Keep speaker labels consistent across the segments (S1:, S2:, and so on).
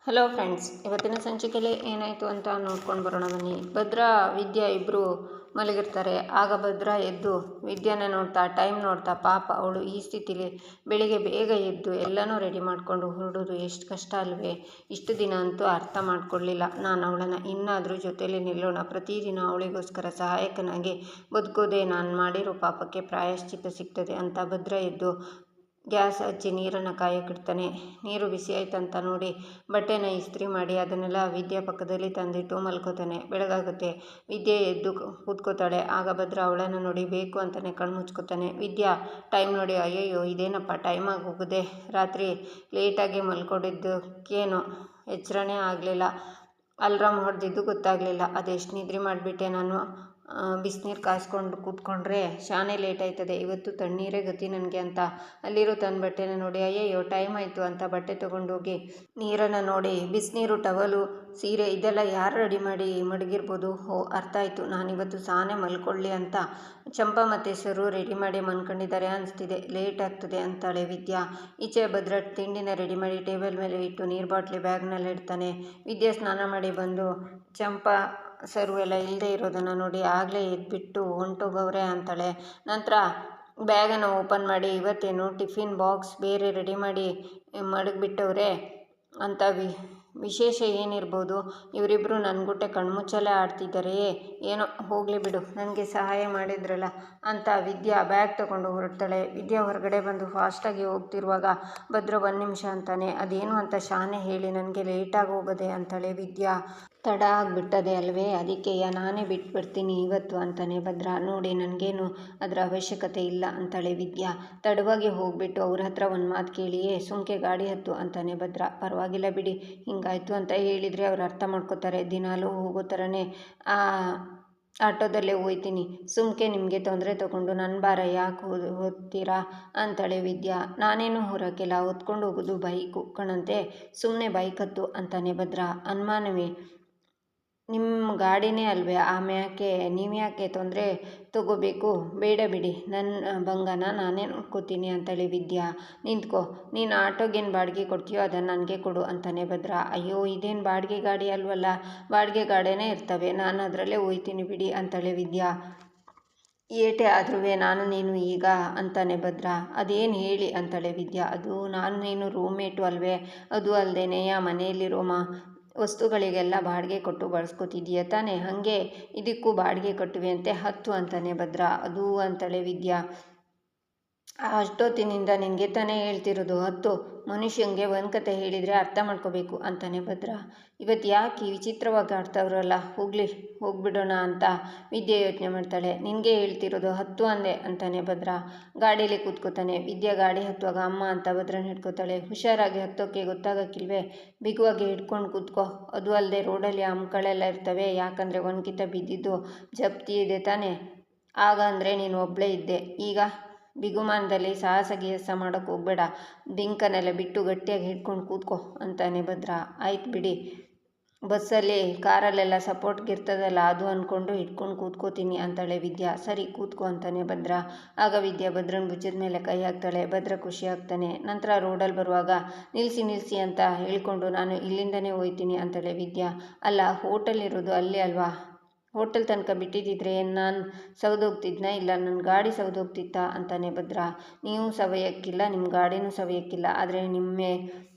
S1: Hello friends, ಇವತ್ತಿನ ಸಂಚಿಕೆಯಲ್ಲಿ ಏನಾಯಿತು ಅಂತ ನೋಡ್ಕೊಂಡು ಬರೋಣ ಬನ್ನಿ. ಭದ್ರಾ ವಿದ್ಯಾ ಇಬ್ಬರು ಮಲಗಿರ್ತಾರೆ. ಆಗ ಭದ್ರಾ ಎದ್ದು ವಿದ್ಯಾನ ನೋಡ್ತಾ ಟೈಮ್ ನೋಡ್ತಾ, ಪಾಪ ಅವಳು ಈ ಸ್ಥಿತಿಲಿ ಬೆಳಿಗ್ಗೆ ಬೇಗ ಎದ್ದು ಎಲ್ಲನೂ ರೆಡಿ ಮಾಡಿಕೊಂಡು ಹೊರಡೋದು ಎಷ್ಟು ಕಷ್ಟ ಅಲ್ವೇ. ಇಷ್ಟು ದಿನ ಅಂತೂ ಅರ್ಥ ಮಾಡ್ಕೊಳ್ಳಿಲ್ಲ ನಾನು ಅವಳನ್ನು. ಇನ್ನಾದರೂ ಜೊತೆಯಲ್ಲಿ ನಿಲ್ಲೋಣ, ಪ್ರತಿದಿನ ಅವಳಿಗೋಸ್ಕರ ಸಹಾಯಕನಾಗಿ ಬದುಕೋದೇ ನಾನು ಮಾಡಿರೋ ಪಾಪಕ್ಕೆ ಪ್ರಾಯಶ್ಚಿತ್ತ ಸಿಗ್ತದೆ ಅಂತ ಭದ್ರಾ ಎದ್ದು ಗ್ಯಾಸ್ ಹಚ್ಚಿ ನೀರನ್ನು ಕಾಯಕ್ಕಿಡ್ತಾನೆ. ನೀರು ಬಿಸಿ ಆಯ್ತಂತ ನೋಡಿ ಬಟ್ಟೆನ ಇಸ್ತ್ರಿ ಮಾಡಿ ಅದನ್ನೆಲ್ಲ ವಿದ್ಯಾ ಪಕ್ಕದಲ್ಲಿ ತಂದಿಟ್ಟು ಮಲ್ಕೋತಾನೆ. ಬೆಳಗಾಗುತ್ತೆ. ವಿದ್ಯೆ ಎದ್ದು ಕೂತ್ಕೋತಾಳೆ. ಆಗ ಭದ್ರಾ ಅವಳನ್ನು ನೋಡಿ ಬೇಕು ಅಂತಾನೆ ಕಣ್ಮುಚ್ಕೋತಾನೆ. ವಿದ್ಯಾ ಟೈಮ್ ನೋಡಿ, ಅಯ್ಯಯ್ಯೋ ಇದೇನಪ್ಪ ಟೈಮ್ ಆಗಿ ಹೋಗಿದೆ, ರಾತ್ರಿ ಲೇಟಾಗಿ ಮಲ್ಕೊಂಡಿದ್ದಕ್ಕೇನೋ ಎಚ್ಚರನೇ ಆಗಲಿಲ್ಲ, ಅಲ್ರಾಮ್ ಹೊಡೆದಿದ್ದು ಗೊತ್ತಾಗಲಿಲ್ಲ, ಅದೆಷ್ಟು ನಿದ್ರೆ ಮಾಡಿಬಿಟ್ಟೆ ನಾನು. ಬಿಸಿನೀರು ಕಾಯಿಸ್ಕೊಂಡು ಕೂತ್ಕೊಂಡ್ರೆ ಶಾನೆ ಲೇಟ್ ಆಯ್ತದೆ, ಇವತ್ತು ತಣ್ಣೀರೇ ಗತಿ ನನಗೆ ಅಂತ ಅಲ್ಲಿರೋ ತನ್ನ ಬಟ್ಟೆನ ನೋಡಿ, ಅಯ್ಯಯ್ಯೋ ಟೈಮ್ ಆಯಿತು ಅಂತ ಬಟ್ಟೆ ತೊಗೊಂಡೋಗಿ ನೀರನ್ನು ನೋಡಿ, ಬಿಸಿನೀರು, ಟವಲು, ಸೀರೆ ಇದೆಲ್ಲ ಯಾರು ರೆಡಿ ಮಾಡಿ ಮಡಗಿರ್ಬೋದು. ಅರ್ಥ ಆಯಿತು, ನಾನಿವತ್ತು ಸಾನೆ ಮಲ್ಕೊಳ್ಳಿ ಅಂತ ಚಂಪಾ ಮತ್ತು ಸರು ರೆಡಿ ಮಾಡಿ ಮನ್ಕೊಂಡಿದ್ದಾರೆ ಅನಿಸ್ತಿದೆ, ಲೇಟ್ ಆಗ್ತದೆ ಅಂತಾಳೆ ವಿದ್ಯಾ. ಈಚೆ ಭದ್ರ ತಿಂಡಿನ ರೆಡಿ ಮಾಡಿ ಟೇಬಲ್ ಮೇಲೆ ಇಟ್ಟು ನೀರು ಬಾಟ್ಲಿ ಬ್ಯಾಗ್ನಲ್ಲಿ ಇಡ್ತಾನೆ. ವಿದ್ಯಾ ಸ್ನಾನ ಮಾಡಿ ಬಂದು ಚಂಪಾ ಸರು ಎಲ್ಲ ಇಲ್ಲದೆ ಇರೋದನ್ನು ನೋಡಿ ಆಗಲೇ ಎದ್ಬಿಟ್ಟು ಹೊಂಟೋಗವ್ರೆ ಅಂತಾಳೆ. ನಂತರ ಬ್ಯಾಗನ್ನು ಓಪನ್ ಮಾಡಿ, ಇವತ್ತೇನು ಟಿಫಿನ್ ಬಾಕ್ಸ್ ಬೇರೆ ರೆಡಿ ಮಾಡಿ ಮಡಗಿಬಿಟ್ಟವ್ರೆ ಅಂತ ವಿಶೇಷ ಏನಿರ್ಬೋದು, ಇವರಿಬ್ಬರು ನನ್ಗುಟ್ಟೆ ಕಣ್ಮುಚ್ಚಲೇ ಆಡ್ತಿದ್ದಾರೆಯೇ ಏನೋ, ಹೋಗಲಿ ಬಿಡು, ನನಗೆ ಸಹಾಯ ಮಾಡಿದ್ರಲ್ಲ ಅಂತ ವಿದ್ಯಾ ಬ್ಯಾಗ್ ತಗೊಂಡು ಹೊರಡ್ತಾಳೆ. ವಿದ್ಯಾ ಹೊರಗಡೆ ಬಂದು ಫಾಸ್ಟಾಗಿ ಹೋಗ್ತಿರುವಾಗ ಭದ್ರ 1 ನಿಮಿಷ ಅಂತಾನೆ. ಅದೇನು ಅಂತ ಶಾನೆ ಹೇಳಿ, ನನಗೆ ಲೇಟಾಗಿ ಹೋಗೋದೆ ಅಂತಾಳೆ ವಿದ್ಯಾ. ತಡ ಆಗಿಬಿಟ್ಟದೆ ಅಲ್ವೇ, ಅದಕ್ಕೆಯ ನಾನೇ ಬಿಟ್ಬಿಡ್ತೀನಿ ಇವತ್ತು ಅಂತಾನೆ ಭದ್ರ. ನೋಡಿ ನನಗೇನು ಅದರ ಅವಶ್ಯಕತೆ ಇಲ್ಲ ಅಂತಾಳೆ ವಿದ್ಯಾ. ತಡವಾಗಿ ಹೋಗ್ಬಿಟ್ಟು ಅವ್ರ ಹತ್ರ ಒಂದು ಮಾತು ಕೇಳಿಯೇ ಸುಮ್ಕೆ ಗಾಡಿ ಹತ್ತು ಅಂತಾನೆ ಭದ್ರ. ಪರವಾಗಿಲ್ಲ ಬಿಡಿ, ಹಿಂಗಾಯ್ತು ಅಂತ ಹೇಳಿದರೆ ಅವ್ರು ಅರ್ಥ ಮಾಡ್ಕೋತಾರೆ, ದಿನಾಲೂ ಹೋಗೋ ಥರನೇ ಆಟೋದಲ್ಲೇ ಹೋಯ್ತೀನಿ, ಸುಮ್ಕೆ ನಿಮಗೆ ತೊಂದರೆ ತಗೊಂಡು ನನ್ನ ಭಾರ ಯಾಕೆ ಹೊತ್ತೀರಾ ಅಂತಾಳೆ ವಿದ್ಯಾ. ನಾನೇನು ಹೊರಕ್ಕೆಲ್ಲ ಹೊತ್ಕೊಂಡು ಹೋಗೋದು ಬೈಕು ಕಣಂತೆ, ಸುಮ್ಮನೆ ಬೈಕ್ ಹತ್ತು ಅಂತಾನೆ ಭದ್ರ. ಅನುಮಾನವೇ, ನಿಮ್ಮ ಗಾಡಿನೇ ಅಲ್ವೇ, ಆಮ್ಯಾಕೆ ನೀವ್ಯಾಕೆ ತೊಂದರೆ ತಗೋಬೇಕು, ಬೇಡ ಬಿಡಿ, ನನ್ನ ಭಂಗನ ನಾನೇ ನೋಡ್ಕೋತೀನಿ ಅಂತಾಳೆ ವಿದ್ಯಾ. ನಿಂತ್ಕೋ, ನೀನು ಆಟೋಗೇನು ಬಾಡಿಗೆ ಕೊಡ್ತೀಯೋ ಅದನ್ನು ನನಗೆ ಕೊಡು ಅಂತಾನೆ ಭದ್ರ. ಅಯ್ಯೋ ಇದೇನು ಬಾಡಿಗೆ ಗಾಡಿ ಅಲ್ವಲ್ಲ, ಬಾಡಿಗೆ ಗಾಡಿನೇ ಇರ್ತವೆ, ನಾನು ಅದರಲ್ಲೇ ಹೋಯ್ತೀನಿ ಬಿಡಿ ಅಂತಾಳೆ ವಿದ್ಯಾ. ಏಟೆ ಆದ್ರೂ ನಾನು ನೀನು ಈಗ ಅಂತಾನೆ ಭದ್ರ. ಅದೇನು ಹೇಳಿ ಅಂತಾಳೆ ವಿದ್ಯಾ. ಅದು ನಾನು ನೀನು ರೂಮ್ಮೇಟು ಅಲ್ವೇ, ಅದು ಅಲ್ಲದೇನೆಯ ಮನೆಯಲ್ಲಿರೋ ವಸ್ತುಗಳಿಗೆಲ್ಲ ಬಾಡಿಗೆ ಕೊಟ್ಟು ಬಳಸ್ಕೊತಿದ್ದೀಯ ತಾನೆ, ಹಾಗೆ ಇದಕ್ಕೂ ಬಾಡಿಗೆ ಕಟ್ಟುವೆ ಅಂತೆ, ಹತ್ತು ಅಂತಾನೆ ಭದ್ರ. ಅದು ಅಂತಾಳೆ ವಿದ್ಯಾ. ಅಷ್ಟೊತ್ತಿನಿಂದ ನಿನಗೆ ತಾನೇ ಹೇಳ್ತಿರೋದು, ಹತ್ತು. ಮನುಷ್ಯಂಗೆ ಒಂದು ಕತೆ ಹೇಳಿದರೆ ಅರ್ಥ ಮಾಡ್ಕೋಬೇಕು ಅಂತಾನೆ ಭದ್ರ. ಇವತ್ತು ಯಾಕೆ ವಿಚಿತ್ರವಾಗಿ ಆಡ್ತಾವ್ರಲ್ಲ, ಹೋಗ್ಬಿಡೋಣ ಅಂತ ವಿದ್ಯೆ ಯೋಚನೆ ಮಾಡ್ತಾಳೆ. ನಿನಗೆ ಹೇಳ್ತಿರೋದು, ಹತ್ತು ಅಂದೆ ಅಂತಾನೆ ಭದ್ರ. ಗಾಡೀಲಿ ಕೂತ್ಕೋತಾನೆ. ವಿದ್ಯಾ ಗಾಡಿ ಹತ್ತುವಾಗ ಅಮ್ಮ ಅಂತ ಭದ್ರನ ಹಿಡ್ಕೋತಾಳೆ. ಹುಷಾರಾಗಿ ಹತ್ತೋಕ್ಕೆ ಗೊತ್ತಾಗಕ್ಕಿಲ್ವೇ, ಬಿಗುವಾಗಿ ಹಿಡ್ಕೊಂಡು ಕೂತ್ಕೋ, ಅದು ಅಲ್ಲದೆ ರೋಡಲ್ಲಿ ಹಂಪ್ಗಳೆಲ್ಲ ಇರ್ತವೆ, ಯಾಕಂದರೆ ಒಂದ್ಕಿತ ಬಿದ್ದಿದ್ದು ಜಪ್ತಿ ಇದೆ ತಾನೆ, ಆಗ ಅಂದರೆ ನೀನು ಒಬ್ಬಳೇ ಇದ್ದೆ, ಈಗ ಬಿಗುಮಾನದಲ್ಲಿ ಸಾಹಸ ಗಿಹಸ ಮಾಡೋಕ್ಕೆ ಹೋಗಬೇಡ, ಬಿಂಕನೆಲ್ಲ ಬಿಟ್ಟು ಗಟ್ಟಿಯಾಗಿ ಹಿಡ್ಕೊಂಡು ಕೂತ್ಕೋ ಅಂತಾನೆ ಭದ್ರ. ಆಯ್ತು ಬಿಡಿ, ಬಸ್ಸಲ್ಲಿ ಕಾರಲ್ಲೆಲ್ಲ ಸಪೋರ್ಟ್ಗಿರ್ತದಲ್ಲ ಅದು ಅಂದ್ಕೊಂಡು ಹಿಡ್ಕೊಂಡು ಕೂತ್ಕೋತೀನಿ ಅಂತಾಳೆ ವಿದ್ಯಾ. ಸರಿ ಕೂತ್ಕೋ ಅಂತಾನೆ ಭದ್ರ. ಆಗ ವಿದ್ಯಾ ಭದ್ರನ ಭುಜದ ಮೇಲೆ ಕೈ ಹಾಕ್ತಾಳೆ. ಭದ್ರ ಖುಷಿ ಆಗ್ತಾನೆ. ನಂತರ ರೋಡಲ್ಲಿ ಬರುವಾಗ ನಿಲ್ಲಿಸಿ ಅಂತ ಹೇಳ್ಕೊಂಡು, ನಾನು ಇಲ್ಲಿಂದನೇ ಹೋಯ್ತೀನಿ ಅಂತಾಳೆ ವಿದ್ಯಾ. ಅಲ್ಲ, ಹೋಟೆಲ್ ಇರೋದು ಅಲ್ಲಿ ಅಲ್ವಾ, ಹೋಟೆಲ್ ತನಕ ಬಿಟ್ಟಿದ್ದಿದ್ರೆ ನಾನು ಸೌದೋಗ್ತಿದ್ನ, ಇಲ್ಲ ನನ್ನ ಗಾಡಿ ಸೌದೋಗ್ತಿತ್ತಾ ಅಂತಾನೆ ಭದ್ರ. ನೀವು ಸವಯಕ್ಕಿಲ್ಲ, ನಿಮ್ಮ ಗಾಡಿನೂ ಸವಯಕ್ಕಿಲ್ಲ, ಆದರೆ ನಿಮ್ಮ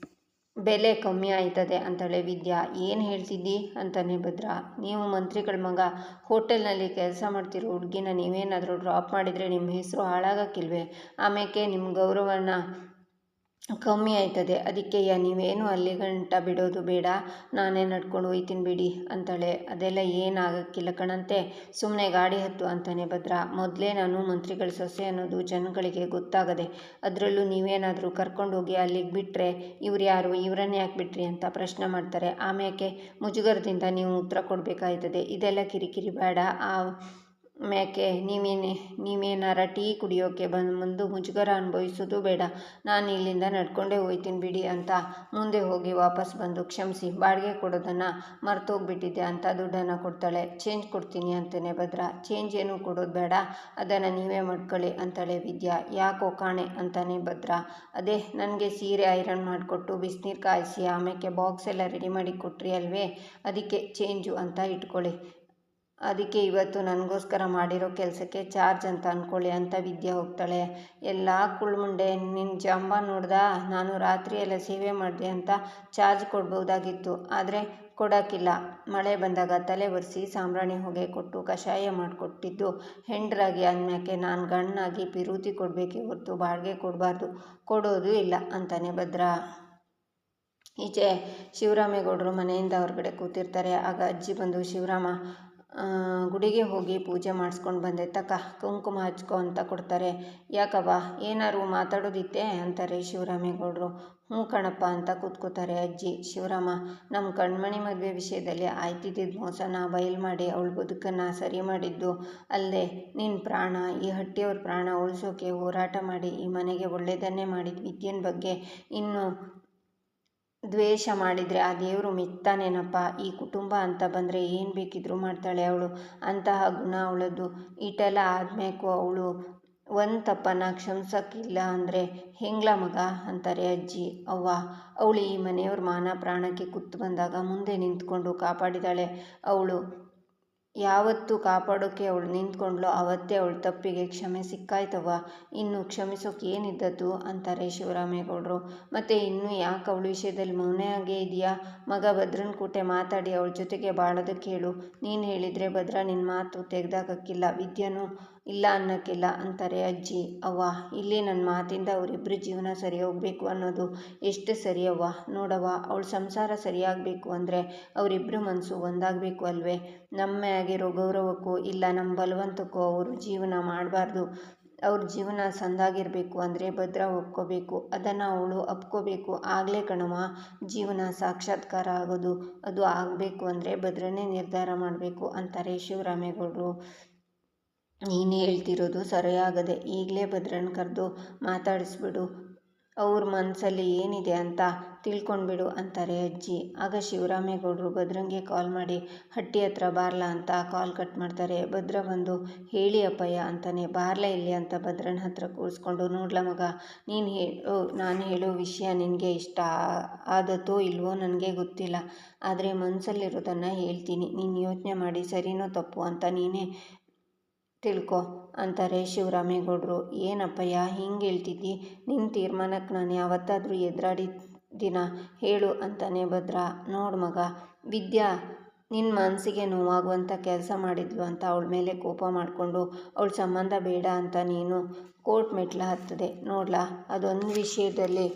S1: ಬೆಲೆ ಕಮ್ಮಿ ಆಯ್ತದೆ ಅಂತಾಳೆ ವಿದ್ಯಾ. ಏನು ಹೇಳ್ತಿದ್ದಿ ಅಂತಾನೆ ಭದ್ರ. ನೀವು ಮಂತ್ರಿಗಳ ಮಗ, ಹೋಟೆಲ್ನಲ್ಲಿ ಕೆಲಸ ಮಾಡ್ತಿರೋ ಹುಡುಗಿನ ನೀವೇನಾದರೂ ಡ್ರಾಪ್ ಮಾಡಿದರೆ ನಿಮ್ಮ ಹೆಸರು ಹಾಳಾಗಕ್ಕಿಲ್ವೇ, ಆಮೇಲೆ ನಿಮ್ಮ ಗೌರವನ ಕಮ್ಮಿ ಆಯ್ತದೆ, ಅದಕ್ಕೆಯ ನೀವೇನು ಅಲ್ಲಿ ಗಂಟ ಬಿಡೋದು ಬೇಡ, ನಾನೇ ನಡ್ಕೊಂಡು ಹೋಯ್ತೀನಿ ಬಿಡಿ ಅಂತಾಳೆ. ಅದೆಲ್ಲ ಏನಾಗಕ್ಕಿಲ್ಲ ಕಣಂತೆ, ಸುಮ್ಮನೆ ಗಾಡಿ ಹತ್ತು ಅಂತಾನೆ ಭದ್ರ. ಮೊದಲೇ ನಾನು ಮಂತ್ರಿಗಳ ಸೊಸೆ ಅನ್ನೋದು ಜನಗಳಿಗೆ ಗೊತ್ತಾಗದೆ, ಅದರಲ್ಲೂ ನೀವೇನಾದರೂ ಕರ್ಕೊಂಡೋಗಿ ಅಲ್ಲಿಗೆ ಬಿಟ್ಟರೆ ಇವ್ರು ಯಾರು, ಇವರನ್ನೇ ಯಾಕೆ ಬಿಟ್ರಿ ಅಂತ ಪ್ರಶ್ನೆ ಮಾಡ್ತಾರೆ, ಆಮ್ಯಾಕೆ ಮುಜುಗರದಿಂದ ನೀವು ಉತ್ತರ ಕೊಡಬೇಕಾಯ್ತದೆ, ಇದೆಲ್ಲ ಕಿರಿಕಿರಿ ಬೇಡ, ಮೇಕೆ ನೀವೇನಾರ ಟೀ ಕುಡಿಯೋಕ್ಕೆ ಬಂದು ಮುಜುಗರ ಅನುಭವಿಸೋದು ಬೇಡ. ನಾನು ಇಲ್ಲಿಂದ ನಡ್ಕೊಂಡೇ ಹೋಗ್ತೀನಿ ಬಿಡಿ ಅಂತ ಮುಂದೆ ಹೋಗಿ ವಾಪಸ್ ಬಂದು, ಕ್ಷಮಿಸಿ, ಬಾಡಿಗೆ ಕೊಡೋದನ್ನು ಮರ್ತೋಗ್ಬಿಟ್ಟಿದ್ದೆ ಅಂತ ದುಡ್ಡನ್ನು ಕೊಡ್ತಾಳೆ. ಚೇಂಜ್ ಕೊಡ್ತೀನಿ ಅಂತಾನೆ ಭದ್ರ. ಚೇಂಜ್ ಏನೂ ಕೊಡೋದು ಬೇಡ, ಅದನ್ನು ನೀವೇ ಮಾಡ್ಕೊಳ್ಳಿ ಅಂತಾಳೆ ವಿದ್ಯಾ. ಯಾಕೋ ಕಾಣೆ ಅಂತಾನೆ ಭದ್ರ. ಅದೇ ನನಗೆ ಸೀರೆ ಐರನ್ ಮಾಡಿಕೊಟ್ಟು ಬಿಸಿನೀರು ಕಾಯಿಸಿ ಆಮೇಲೆ ಬಾಕ್ಸ್ ಎಲ್ಲ ರೆಡಿ ಮಾಡಿ ಕೊಟ್ರಿ ಅಲ್ವೇ, ಅದಕ್ಕೆ ಚೇಂಜು ಅಂತ ಇಟ್ಕೊಳ್ಳಿ. ಅದಕ್ಕೆ ಇವತ್ತು ನನಗೋಸ್ಕರ ಮಾಡಿರೋ ಕೆಲಸಕ್ಕೆ ಚಾರ್ಜ್ ಅಂತ ಅಂದ್ಕೊಳ್ಳಿ ಅಂತ ವಿದ್ಯಾ ಹೋಗ್ತಾಳೆ. ಎಲ್ಲ ಕುಳ್ಮುಂಡೆ, ನಿನ್ನ ಜಂಬ ನೋಡ್ದಾ, ನಾನು ರಾತ್ರಿ ಎಲ್ಲ ಸೇವೆ ಮಾಡಿದೆ ಅಂತ ಚಾರ್ಜ್ ಕೊಡ್ಬೋದಾಗಿತ್ತು, ಆದರೆ ಕೊಡೋಕ್ಕಿಲ್ಲ. ಮಳೆ ಬಂದಾಗ ತಲೆ ಒರೆಸಿ ಸಾಂಬ್ರಾಣಿ ಹೊಗೆ ಕೊಟ್ಟು ಕಷಾಯ ಮಾಡಿಕೊಟ್ಟಿದ್ದು ಹೆಂಡ್ರಾಗಿ ಅಂದ್ಮ್ಯಾಕೆ ನಾನು ಗಂಡನಾಗಿ ಪಿರೂತಿ ಕೊಡಬೇಕೇ ಹೊರತು ಬಾಡಿಗೆ ಕೊಡಬಾರ್ದು, ಕೊಡೋದು ಇಲ್ಲ ಅಂತಾನೆ ಭದ್ರ. ಈಚೆ ಶಿವರಾಮೇಗೌಡರು ಮನೆಯಿಂದ ಹೊರಗಡೆ ಕೂತಿರ್ತಾರೆ. ಆಗ ಅಜ್ಜಿ ಬಂದು, ಶಿವರಾಮ, ಗುಡಿಗೆ ಹೋಗಿ ಪೂಜೆ ಮಾಡಿಸ್ಕೊಂಡು ಬಂದೆ, ತಕ್ಕ ಕುಂಕುಮ ಹಚ್ಕೊ ಅಂತ ಕೊಡ್ತಾರೆ. ಯಾಕವ್ವ, ಏನಾರು ಮಾತಾಡೋದಿತ್ತೆ ಅಂತಾರೆ ಶಿವರಾಮೇಗೌಡರು. ಹ್ಞೂ ಕಣಪ್ಪ ಅಂತ ಕೂತ್ಕೋತಾರೆ ಅಜ್ಜಿ. ಶಿವರಾಮ, ನಮ್ಮ ಕಣ್ಮಣಿ ಮದುವೆ ವಿಷಯದಲ್ಲಿ ಆಯ್ತಿದ್ದಿದ್ದು ಮೋಸನ ಬಯಲು ಮಾಡಿ ಅವಳ ಬದುಕನ್ನು ಸರಿ ಮಾಡಿದ್ದು ಅಲ್ಲದೆ ನಿನ್ನ ಪ್ರಾಣ, ಈ ಹಟ್ಟಿಯವ್ರ ಪ್ರಾಣ ಉಳಿಸೋಕೆ ಹೋರಾಟ ಮಾಡಿ ಈ ಮನೆಗೆ ಒಳ್ಳೆಯದನ್ನೇ ಮಾಡಿದ ವಿದ್ಯೆನ ಬಗ್ಗೆ ಇನ್ನು ದ್ವೇಷ ಮಾಡಿದರೆ ಆ ದೇವರು ಮೆಚ್ತಾನೇನಪ್ಪ. ಈ ಕುಟುಂಬ ಅಂತ ಬಂದರೆ ಏನು ಬೇಕಿದ್ರೂ ಮಾಡ್ತಾಳೆ ಅವಳು. ಅಂತಹ ಗುಣ ಅವಳದ್ದು. ಇಟೆಲ್ಲ ಆದ್ಮೇಕು ಅವಳು ಒಂದು ತಪ್ಪನ್ನು ಕ್ಷಮಿಸೋಕ್ಕಿಲ್ಲ ಅಂದರೆ ಹೆಂಗ್ಲ ಮಗ ಅಂತಾರೆ ಅಜ್ಜಿ. ಅವ್ವ, ಅವಳು ಈ ಮನೆಯವ್ರ ಮಾನ ಪ್ರಾಣಕ್ಕೆ ಕುತ್ತು ಬಂದಾಗ ಮುಂದೆ ನಿಂತ್ಕೊಂಡು ಕಾಪಾಡಿದಾಳೆ. ಅವಳು ಯಾವತ್ತು ಕಾಪಾಡೋಕ್ಕೆ ಅವಳು ನಿಂತ್ಕೊಂಡ್ಲೋ ಆವತ್ತೇ ಅವಳ ತಪ್ಪಿಗೆ ಕ್ಷಮೆ ಸಿಕ್ಕಾಯ್ತವ್ವ. ಇನ್ನು ಕ್ಷಮಿಸೋಕೆ ಏನಿದ್ದದ್ದು ಅಂತಾರೆ ಶಿವರಾಮೇಗೌಡರು. ಮತ್ತು ಇನ್ನೂ ಯಾಕೆ ಅವಳ ವಿಷಯದಲ್ಲಿ ಮೌನಾಗೇ ಇದೆಯಾ ಮಗ? ಭದ್ರನ ಕೂಟೆ ಮಾತಾಡಿ ಅವಳ ಜೊತೆಗೆ ಬಾಳೋದಕ್ಕೆ ಹೇಳು. ನೀನು ಹೇಳಿದರೆ ಭದ್ರ ನಿನ್ನ ಮಾತು ತೆಗೆದಾಕಕ್ಕಿಲ್ಲ, ವಿದ್ಯೆನೂ ಇಲ್ಲ ಅನ್ನೋಕ್ಕಿಲ್ಲ ಅಂತಾರೆ ಅಜ್ಜಿ. ಅವ್ವ, ಇಲ್ಲಿ ನನ್ನ ಮಾತಿಂದ ಅವರಿಬ್ಬರ ಜೀವನ ಸರಿ ಹೋಗಬೇಕು ಅನ್ನೋದು ಎಷ್ಟು ಸರಿಯವ್ವ. ನೋಡವ್ವ, ಅವಳ ಸಂಸಾರ ಸರಿಯಾಗಬೇಕು ಅಂದರೆ ಅವರಿಬ್ಬರ ಮನಸ್ಸು ಒಂದಾಗಬೇಕು ಅಲ್ವೇ? ನಮ್ಮ ಮ್ಯಾಗಿರೋ ಗೌರವಕ್ಕೋ ಇಲ್ಲ ನಮ್ಮ ಬಲವಂತಕ್ಕೋ ಅವರು ಜೀವನ ಮಾಡಬಾರ್ದು. ಅವ್ರ ಜೀವನ ಸಂದಾಗಿರಬೇಕು ಅಂದರೆ ಭದ್ರ ಒಪ್ಕೋಬೇಕು, ಅದನ್ನು ಅವಳು ಅಪ್ಕೋಬೇಕು. ಆಗಲೇ ಕಣವ ಜೀವನ ಸಾಕ್ಷಾತ್ಕಾರ ಆಗೋದು. ಅದು ಆಗಬೇಕು ಅಂದರೆ ಭದ್ರನೇ ನಿರ್ಧಾರ ಮಾಡಬೇಕು ಅಂತಾರೆ ಶಿವರಾಮೇಗೌಡರು. ನೀನು ಹೇಳ್ತಿರೋದು ಸರಿಯಾಗದೆ, ಈಗಲೇ ಭದ್ರನ ಕರೆದು ಮಾತಾಡಿಸ್ಬಿಡು, ಅವ್ರ ಮನಸ್ಸಲ್ಲಿ ಏನಿದೆ ಅಂತ ತಿಳ್ಕೊಂಡ್ಬಿಡು ಅಂತಾರೆ ಅಜ್ಜಿ. ಆಗ ಶಿವರಾಮೇಗೌಡರು ಭದ್ರಂಗೆ ಕಾಲ್ ಮಾಡಿ ಹಟ್ಟಿ ಹತ್ರ ಬಾರ್ಲಾ ಅಂತ ಕಾಲ್ ಕಟ್ ಮಾಡ್ತಾರೆ. ಭದ್ರ ಬಂದು, ಹೇಳಿ ಅಪ್ಪಯ್ಯ ಅಂತಾನೆ. ಬಾರ್ಲಾ ಇಲ್ಲಿ ಅಂತ ಭದ್ರನ ಹತ್ರ ಕೂರಿಸ್ಕೊಂಡು, ನೋಡ್ಲ ಮಗ, ನಾನು ಹೇಳೋ ವಿಷಯ ನಿನಗೆ ಇಷ್ಟ ಆದತ್ತೋ ಇಲ್ವೋ ನನಗೆ ಗೊತ್ತಿಲ್ಲ, ಆದರೆ ಮನಸ್ಸಲ್ಲಿರೋದನ್ನು ಹೇಳ್ತೀನಿ. ನೀನು ಯೋಚನೆ ಮಾಡಿ ಸರಿನೋ ತಪ್ಪು ಅಂತ ನೀನೇ ತಿಳ್ಕೊ ಅಂತಾರೆ ಶಿವರಾಮೇಗೌಡರು. ಏನಪ್ಪಯ್ಯ ಹಿಂಗೆ ಹೇಳ್ತಿದ್ದಿ? ನಿನ್ನ ತೀರ್ಮಾನಕ್ಕೆ ನಾನು ಯಾವತ್ತಾದರೂ ಎದುರಾಡಿದ್ದೀನ ಹೇಳು ಅಂತಾನೆ ಭದ್ರ. ನೋಡು ಮಗ, ವಿದ್ಯಾ ನಿನ್ನ ಮನಸ್ಸಿಗೆ ನೋವಾಗುವಂಥ ಕೆಲಸ ಮಾಡಿದ್ಲು ಅಂತ ಅವಳ ಮೇಲೆ ಕೋಪ ಮಾಡಿಕೊಂಡು ಅವಳ ಸಂಬಂಧ ಬೇಡ ಅಂತ ನೀನು ಕೋರ್ಟ್ ಮೆಟ್ಲ ಹತ್ತದೆ. ನೋಡ್ಲಾ, ಅದೊಂದು ವಿಷಯದಲ್ಲಿ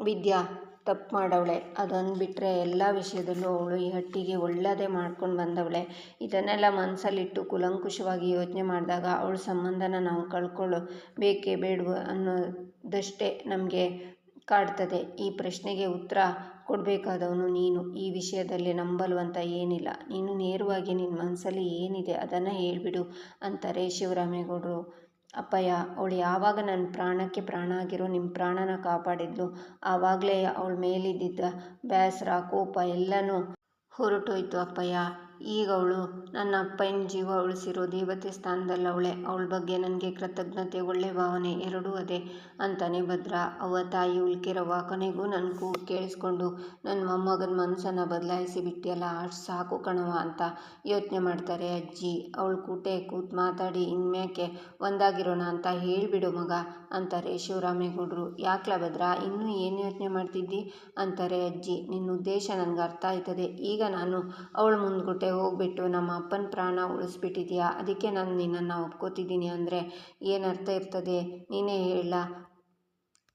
S1: ವಿದ್ಯಾ ತಪ್ಪು ಮಾಡವಳೆ. ಅದೊಂದು ಬಿಟ್ಟರೆ ಎಲ್ಲ ವಿಷಯದಲ್ಲೂ ಅವಳು ಈ ಹಟ್ಟಿಗೆ ಒಳ್ಳೆಯದೇ ಮಾಡ್ಕೊಂಡು ಬಂದವಳೆ. ಇದನ್ನೆಲ್ಲ ಮನಸ್ಸಲ್ಲಿಟ್ಟು ಕೂಲಂಕುಷವಾಗಿ ಯೋಚನೆ ಮಾಡಿದಾಗ ಅವಳ ಸಂಬಂಧನ ನಾವು ಕಳ್ಕೊಳ್ಳಬೇಕೇ ಬೇಡವೋ ಅನ್ನೋದಷ್ಟೇ ನಮಗೆ ಕಾಡ್ತದೆ. ಈ ಪ್ರಶ್ನೆಗೆ ಉತ್ತರ ಕೊಡಬೇಕಾದವನು ನೀನು. ಈ ವಿಷಯದಲ್ಲಿ ನಂಬಲ್ವಂತ ಏನಿಲ್ಲ. ನೀನು ನೇರವಾಗಿ ನಿನ್ನ ಮನಸ್ಸಲ್ಲಿ ಏನಿದೆ ಅದನ್ನು ಹೇಳಿಬಿಡು ಅಂತಾರೆ ಶಿವರಾಮೇಗೌಡರು. ಅಪ್ಪಯ್ಯ, ಅವಳು ಯಾವಾಗ ನನ್ನ ಪ್ರಾಣಕ್ಕೆ ಪ್ರಾಣ ಆಗಿರೋ ನಿಮ್ಮ ಪ್ರಾಣನ ಕಾಪಾಡಿದ್ಲು ಆವಾಗಲೇ ಅವಳ ಮೇಲಿದ್ದ ಬೇಸರ, ಕೋಪ ಎಲ್ಲನೂ ಹೊರಟೋಯ್ತು ಅಪ್ಪಯ್ಯ. ಈಗ ಅವಳು ನನ್ನ ಅಪ್ಪನ ಜೀವ ಉಳಿಸಿರೋ ದೇವತೆ ಸ್ಥಾನದಲ್ಲವಳೆ. ಅವಳ ಬಗ್ಗೆ ನನಗೆ ಕೃತಜ್ಞತೆ, ಒಳ್ಳೆ ಭಾವನೆ ಎರಡೂ ಅದೇ ಅಂತಾನೆ ಭದ್ರ. ಅವ್ವ ತಾಯಿ ಉಳ್ಕಿರವ್ವ, ಕೊನೆಗೂ ನನ್ನ ಕೂಗು ಕೇಳಿಸ್ಕೊಂಡು ನನ್ನ ಮೊಮ್ಮಗನ ಮನಸ್ಸನ್ನು ಬದಲಾಯಿಸಿ ಬಿಟ್ಟಿಯಲ್ಲ, ಅಷ್ಟು ಸಾಕು ಕಣವ ಅಂತ ಯೋಚನೆ ಮಾಡ್ತಾರೆ ಅಜ್ಜಿ. ಅವಳು ಕೂಟೆ ಕೂತು ಮಾತಾಡಿ ಇನ್ಮ್ಯಾಕೆ ಒಂದಾಗಿರೋಣ ಅಂತ ಹೇಳಿಬಿಡು ಮಗ ಅಂತಾರೆ ಶಿವರಾಮೇಗೌಡರು. ಯಾಕ್ಲ ಭದ್ರ, ಇನ್ನೂ ಏನು ಯೋಚನೆ ಮಾಡ್ತಿದ್ದಿ ಅಂತಾರೆ ಅಜ್ಜಿ. ನಿನ್ನ ಉದ್ದೇಶ ನನಗೆ ಅರ್ಥ ಆಯ್ತದೆ. ಈಗ ನಾನು ಅವಳ ಮುಂದ್ಗುಟ್ಟೆ ಹೋಗ್ಬಿಟ್ಟು ನಮ್ಮ ಅಪ್ಪನ ಪ್ರಾಣ ಉಳಿಸ್ಬಿಟ್ಟಿದ್ಯಾ, ಅದಕ್ಕೆ ನಾನು ನಿನ್ನನ್ನು ಒಪ್ಕೋತಿದ್ದೀನಿ ಅಂದರೆ ಏನರ್ಥ ಇರ್ತದೆ ನೀನೇ ಹೇಳ.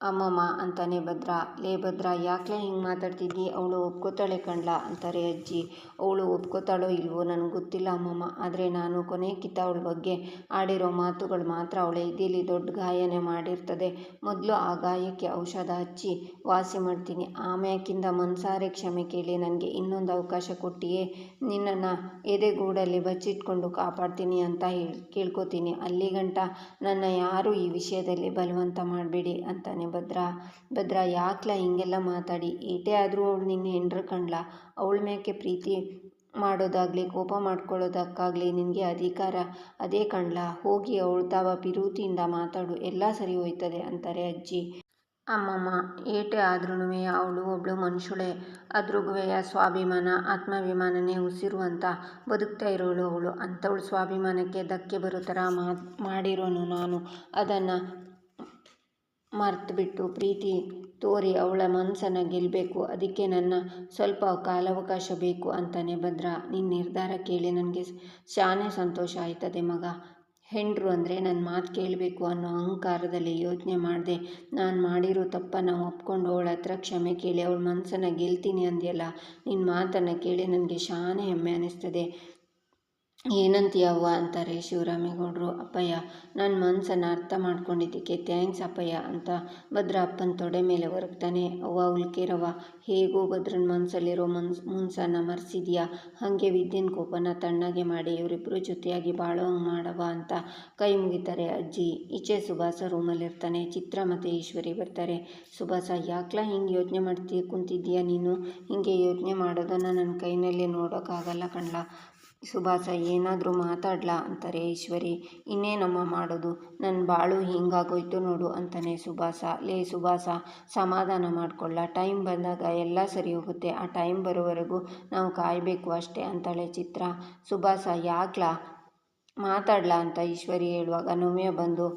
S1: ಅಮ್ಮಮ್ಮ ಅಂತಾನೆ ಭದ್ರ. ಲೇ ಭದ್ರ, ಯಾಕ್ಲೆ ಹಿಂಗೆ ಮಾತಾಡ್ತಿದ್ದಿ? ಅವಳು ಒಪ್ಕೋತಾಳೆ ಕಣ್ಲಾ ಅಂತಾರೆ ಅಜ್ಜಿ. ಅವಳು ಒಪ್ಕೋತಾಳೋ ಇಲ್ವೋ ನನಗೆ ಗೊತ್ತಿಲ್ಲ ಅಮ್ಮಮ್ಮ. ಆದರೆ ನಾನು ಕೊನೆಗಿತ್ತ ಅವಳ ಬಗ್ಗೆ ಆಡಿರೋ ಮಾತುಗಳು ಮಾತ್ರ ಅವಳ ಎದೆಯಲ್ಲಿ ದೊಡ್ಡ ಗಾಯನೇ ಮಾಡಿರ್ತದೆ. ಮೊದಲು ಆ ಗಾಯಕ್ಕೆ ಔಷಧ ಹಚ್ಚಿ ವಾಸಿ ಮಾಡ್ತೀನಿ. ಆಮ್ಯಾಕಿಂದ ಮನ್ಸಾರೆ ಕ್ಷಮೆ ಕೇಳಿ ನನಗೆ ಇನ್ನೊಂದು ಅವಕಾಶ ಕೊಟ್ಟಿಯೇ ನಿನ್ನನ್ನು ಎದೆಗೂಡಲ್ಲಿ ಬಚ್ಚಿಟ್ಕೊಂಡು ಕಾಪಾಡ್ತೀನಿ ಅಂತ ಕೇಳ್ಕೊತೀನಿ. ಅಲ್ಲಿಗಂಟ ನನ್ನ ಯಾರೂ ಈ ವಿಷಯದಲ್ಲಿ ಬಲವಂತ ಮಾಡಬೇಡಿ ಅಂತಾನೆ ಭದ್ರ ಯಾಕ್ಲ ಹಿಂಗೆಲ್ಲ ಮಾತಾಡಿ? ಏಟೇ ಆದರೂ ಅವಳು ನಿನ್ನ ಹೆಂಡ್ರು ಕಣ್ಲಾ. ಅವಳ ಮ್ಯಾಕೆ ಪ್ರೀತಿ ಮಾಡೋದಾಗ್ಲಿ ಕೋಪ ಮಾಡ್ಕೊಳ್ಳೋದಕ್ಕಾಗಲಿ ನಿನಗೆ ಅಧಿಕಾರ ಅದೇ ಕಣ್ಲಾ. ಹೋಗಿ ಅವಳು ತಾವ ಪಿರೂತಿಯಿಂದ ಮಾತಾಡು, ಎಲ್ಲ ಸರಿ ಹೋಯ್ತದೆ ಅಂತಾರೆ ಅಜ್ಜಿ. ಅಮ್ಮಮ್ಮ, ಏಟೇ ಆದ್ರೂನುವೆ ಅವಳು ಒಬ್ಳು ಮನುಷ್ಯಳೆ. ಅದ್ರಗುವೆಯ ಸ್ವಾಭಿಮಾನ ಆತ್ಮಾಭಿಮಾನನೇ ಉಸಿರು ಅಂತ ಬದುಕ್ತಾ ಇರೋಳು ಅವಳು. ಅಂಥವಳು ಸ್ವಾಭಿಮಾನಕ್ಕೆ ಧಕ್ಕೆ ಬರೋ ಥರ ಮಾಡಿರೋನು ನಾನು. ಅದನ್ನು ಮರ್ತ್ಬಿಟ್ಟು ಪ್ರೀತಿ ತೋರಿ ಅವಳ ಮನಸ್ಸನ್ನು ಗೆಲ್ಲಬೇಕು. ಅದಕ್ಕೆ ನನ್ನ ಸ್ವಲ್ಪ ಕಾಲಾವಕಾಶ ಬೇಕು ಅಂತಾನೆ ಭದ್ರ. ನಿನ್ನ ನಿರ್ಧಾರ ಕೇಳಿ ನನಗೆ ಶಾನೆ ಸಂತೋಷ ಆಯ್ತದೆ ಮಗ. ಹೆಂಡ್ರು ಅಂದರೆ ನನ್ನ ಮಾತು ಕೇಳಬೇಕು ಅನ್ನೋ ಅಹಂಕಾರದಲ್ಲಿ ಯೋಚನೆ ಮಾಡಿದೆ. ನಾನು ಮಾಡಿರೋ ತಪ್ಪನ್ನು ಒಪ್ಕೊಂಡು ಅವಳ ಹತ್ರ ಕ್ಷಮೆ ಕೇಳಿ ಅವಳ ಮನಸ್ಸನ್ನು ಗೆಲ್ತೀನಿ ಅಂದ್ಯಲ್ಲ, ನಿನ್ನ ಮಾತನ್ನು ಕೇಳಿ ನನಗೆ ಶಾನೆ ಹೆಮ್ಮೆ ಅನ್ನಿಸ್ತದೆ. ಏನಂತೀಯವ್ವ ಅಂತಾರೆ ಶಿವರಾಮೇಗೌಡರು. ಅಪ್ಪಯ್ಯ, ನನ್ನ ಮನಸ್ಸನ್ನು ಅರ್ಥ ಮಾಡ್ಕೊಂಡಿದ್ದಕ್ಕೆ ಥ್ಯಾಂಕ್ಸ್ ಅಪ್ಪಯ್ಯ ಅಂತ ಭದ್ರ ಅಪ್ಪನ ತೊಡೆ ಮೇಲೆ ಒರಗ್ತಾನೆ. ಅವ್ವ ಉಲ್ಕೇರವ್ವ, ಹೇಗೋ ಭದ್ರನ ಮನಸ್ಸಲ್ಲಿರೋ ಮುನ್ಸನ್ನು ಮರೆಸಿದ್ಯಾ. ಹಾಗೆ ವಿದ್ಯೆನ ಕೋಪನ ತಣ್ಣಗೆ ಮಾಡಿ ಇವರಿಬ್ಬರು ಜೊತೆಯಾಗಿ ಬಾಳೋಂಗೆ ಮಾಡವ ಅಂತ ಕೈ ಮುಗಿತಾರೆ ಅಜ್ಜಿ. ಈಚೆ ಸುಭಾಸ ರೂಮಲ್ಲಿರ್ತಾನೆ. ಚಿತ್ರ ಮತ್ತು ಈಶ್ವರಿ ಬರ್ತಾರೆ. ಸುಭಾಸ, ಯಾಕ್ಲ ಹಿಂಗೆ ಯೋಚನೆ ಕುಂತಿದ್ದೀಯ ನೀನು? ಹಿಂಗೆ ಯೋಚನೆ ಮಾಡೋದನ್ನು ನನ್ನ ಕೈನಲ್ಲಿ ನೋಡೋಕ್ಕಾಗಲ್ಲ ಕಣ್ಲ. ಸುಭಾಸ, ಏನಾದರೂ ಮಾತಾಡ್ಲಾ ಅಂತಾರೆ ಈಶ್ವರಿ. ಇನ್ನೇನಮ್ಮ ಮಾಡೋದು, ನನ್ನ ಬಾಳು ಹಿಂಗಾಗೋಯ್ತು ನೋಡು ಅಂತಾನೆ ಸುಭಾಸ. ಲೇ ಸುಭಾಸ, ಸಮಾಧಾನ ಮಾಡ್ಕೊಳ್ಳ. ಟೈಮ್ ಬಂದಾಗ ಎಲ್ಲ ಸರಿ ಹೋಗುತ್ತೆ. ಆ ಟೈಮ್ ಬರೋವರೆಗೂ ನಾವು ಕಾಯಬೇಕು ಅಷ್ಟೇ ಅಂತಾಳೆ ಚಿತ್ರ. ಸುಭಾಸ, ಯಾಕ್ಲಾ ಮಾತಾಡ್ಲಾ ಅಂತ ಈಶ್ವರಿ ಹೇಳುವಾಗ ನವ್ಯ ಬಂದು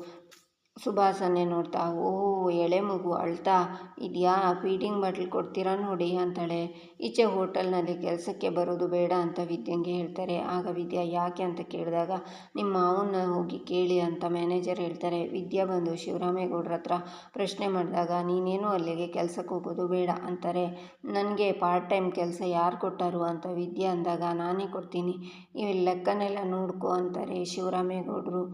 S1: ಸುಭಾಸನ್ನೇ ನೋಡ್ತಾ, ಓಹೋ ಎಳೆ ಮಗು ಅಳ್ತಾ ಇದೆಯಾ, ಫೀಡಿಂಗ್ ಬಾಟ್ಲ್ ಕೊಡ್ತೀರಾ ನೋಡಿ ಅಂತಾಳೆ. ಈಚೆ ಹೋಟೆಲ್ನಲ್ಲಿ ಕೆಲಸಕ್ಕೆ ಬರೋದು ಬೇಡ ಅಂತ ವಿದ್ಯಂಗೆ ಹೇಳ್ತಾರೆ. ಆಗ ವಿದ್ಯಾ ಯಾಕೆ ಅಂತ ಕೇಳಿದಾಗ ನಿಮ್ಮ ಮಾವನ್ನ ಹೋಗಿ ಕೇಳಿ ಅಂತ ಮ್ಯಾನೇಜರ್ ಹೇಳ್ತಾರೆ. ವಿದ್ಯಾ ಬಂದು ಶಿವರಾಮೇಗೌಡ್ರ ಹತ್ರ ಪ್ರಶ್ನೆ ಮಾಡಿದಾಗ ನೀನೇನು ಅಲ್ಲಿಗೆ ಕೆಲಸಕ್ಕೆ ಹೋಗೋದು ಬೇಡ ಅಂತಾರೆ. ನನಗೆ ಪಾರ್ಟ್ ಟೈಮ್ ಕೆಲಸ ಯಾರು ಕೊಟ್ಟಾರು ಅಂತ ವಿದ್ಯಾ ಅಂದಾಗ ನಾನೇ ಕೊಡ್ತೀನಿ, ಈ ಲೆಕ್ಕನೆಲ್ಲ ನೋಡ್ಕೊ ಅಂತಾರೆ ಶಿವರಾಮೇಗೌಡರು.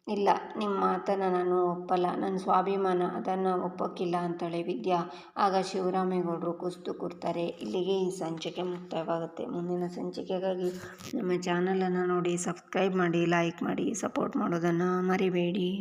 S1: ಇಲ್ಲ, ನಿಮ್ಮ ಮಾತನ್ನು ನಾನು ಒಪ್ಪಲ್ಲ, ನನ್ನ ಸ್ವಾಭಿಮಾನ ಅದನ್ನು ಒಪ್ಪೋಕ್ಕಿಲ್ಲ ಅಂತಾಳೆ ವಿದ್ಯಾ. ಆಗ ಶಿವರಾಮೇಗೌಡರು ಕುಸ್ತು ಕೂರ್ತಾರೆ. ಇಲ್ಲಿಗೆ ಈ ಸಂಚಿಕೆ ಮುಕ್ತಾಯವಾಗುತ್ತೆ. ಮುಂದಿನ ಸಂಚಿಕೆಗಾಗಿ ನಮ್ಮ ಚಾನಲನ್ನು ನೋಡಿ, ಸಬ್ಸ್ಕ್ರೈಬ್ ಮಾಡಿ, ಲೈಕ್ ಮಾಡಿ, ಸಪೋರ್ಟ್ ಮಾಡೋದನ್ನು ಮರಿಬೇಡಿ.